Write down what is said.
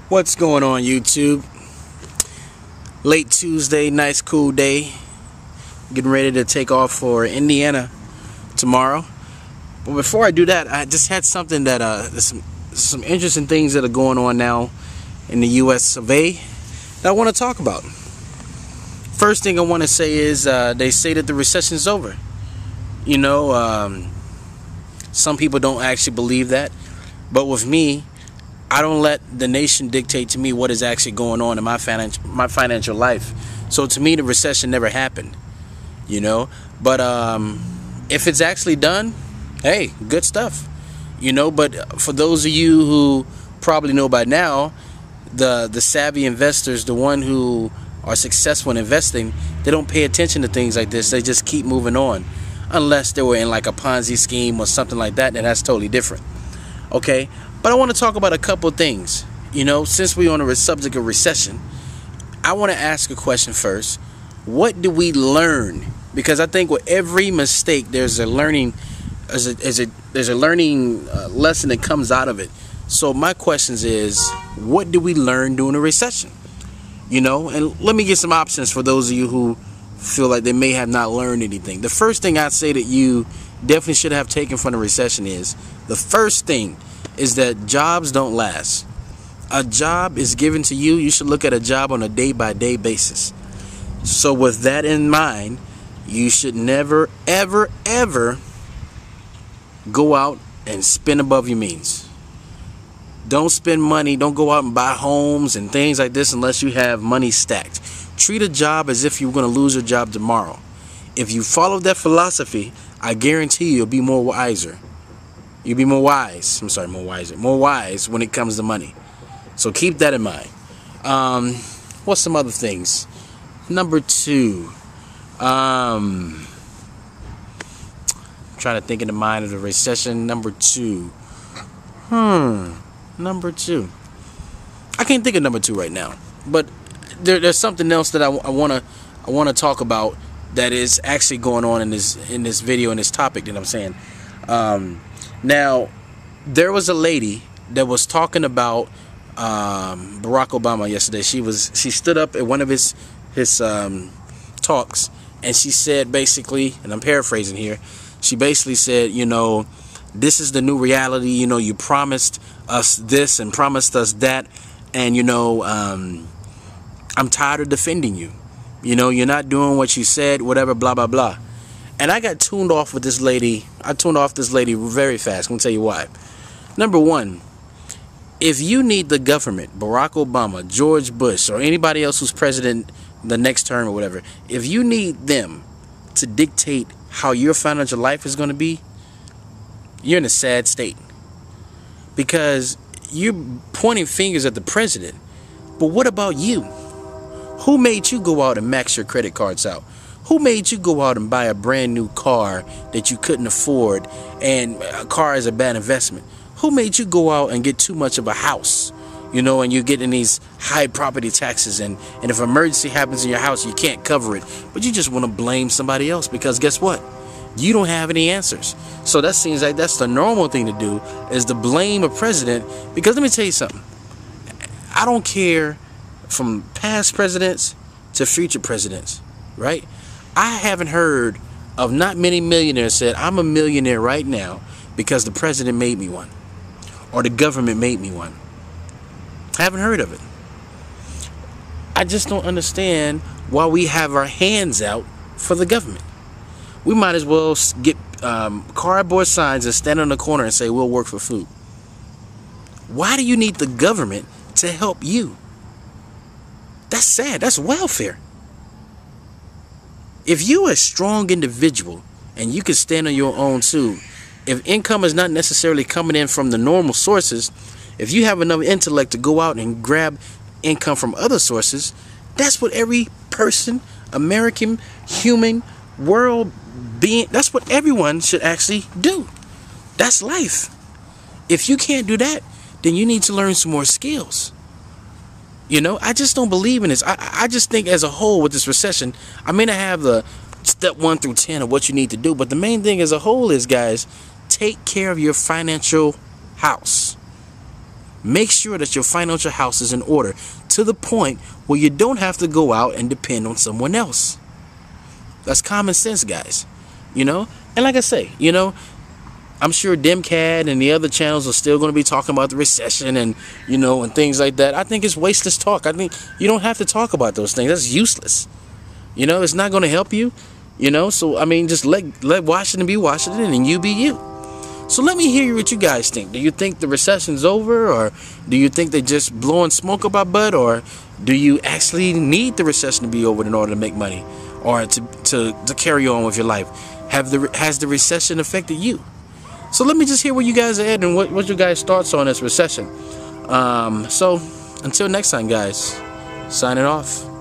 What's going on, YouTube? Late Tuesday, nice cool day. Getting ready to take off for Indiana tomorrow. But before I do that, I just had something that some interesting things that are going on now in the U.S. of A. that I want to talk about. First thing I want to say is they say that the recession is over. You know, some people don't actually believe that, but with me, I don't let the nation dictate to me what is actually going on in my financial life. So to me, the recession never happened, you know. But if it's actually done, hey, good stuff, you know. But for those of you who probably know by now, the savvy investors, the one who are successful in investing, they don't pay attention to things like this. They just keep moving on, unless they were in like a Ponzi scheme or something like that. Then that's totally different. Okay. But I want to talk about a couple of things. You know, since we're on the subject of recession, I want to ask a question first. What do we learn? Because I think with every mistake, there's a learning, there's a learning lesson that comes out of it. So my question is, what do we learn during a recession? You know, and let me get some options for those of you who feel like they may have not learned anything. The first thing I'd say that you definitely should have taken from the recession is, the first thing is that jobs don't last. A job is given to you. You should look at a job on a day-by-day basis. So with that in mind, you should never, ever, ever go out and spend above your means. Don't spend money. Don't go out and buy homes and things like this unless you have money stacked. Treat a job as if you're going to lose your job tomorrow. If you follow that philosophy, I guarantee you'll be more wiser. You'll be more wise. I'm sorry, more wise when it comes to money. So keep that in mind. What's some other things? Number two. I'm trying to think in the mind of the recession. Number two. Number two. I can't think of number two right now. But there's something else that I want to talk about that is actually going on in this video, in this topic that I'm saying. Now, there was a lady that was talking about Barack Obama yesterday. She stood up at one of his talks, and she said basically, and I'm paraphrasing here, she basically said, you know, this is the new reality. You know, you promised us this and promised us that, and you know, I'm tired of defending you. You know, you're not doing what you said, whatever, blah blah blah. And I got tuned off with this lady. I tuned off this lady very fast. I'm going to tell you why. Number one, if you need the government, Barack Obama, George Bush, or anybody else who's president the next term or whatever, if you need them to dictate how your financial life is going to be, you're in a sad state. Because you're pointing fingers at the president. But what about you? Who made you go out and max your credit cards out? Who made you go out and buy a brand new car that you couldn't afford, and a car is a bad investment? Who made you go out and get too much of a house, you know, and you're getting these high property taxes, and if an emergency happens in your house, you can't cover it, but you just want to blame somebody else because guess what? You don't have any answers. So that seems like that's the normal thing to do, is to blame a president. Because let me tell you something. I don't care from past presidents to future presidents, right? I haven't heard of not many millionaires said, I'm a millionaire right now because the president made me one, or the government made me one. I haven't heard of it. I just don't understand why we have our hands out for the government. We might as well get cardboard signs and stand on the corner and say, we'll work for food. Why do you need the government to help you? That's sad. That's welfare. If you're a strong individual and you can stand on your own too, if income is not necessarily coming in from the normal sources, if you have enough intellect to go out and grab income from other sources, that's what every person, American, human, world being, that's what everyone should actually do. That's life. If you can't do that, then you need to learn some more skills. You know, I just don't believe in this. I just think as a whole with this recession, I may not have the step 1 through 10 of what you need to do, but the main thing as a whole is, guys, take care of your financial house. Make sure that your financial house is in order to the point where you don't have to go out and depend on someone else. That's common sense, guys. You know? And like I say, you know, I'm sure Demcad and the other channels are still going to be talking about the recession and, you know, and things like that. I think it's wasteless talk. I think you don't have to talk about those things. That's useless. You know, it's not going to help you. You know, so, I mean, just let Washington be Washington and you be you. So let me hear what you guys think. Do you think the recession's over, or do you think they're just blowing smoke up our butt, or do you actually need the recession to be over in order to make money or to carry on with your life? Has the recession affected you? So let me just hear where you guys are at and what your guys' thoughts on this recession. So until next time, guys, signing off.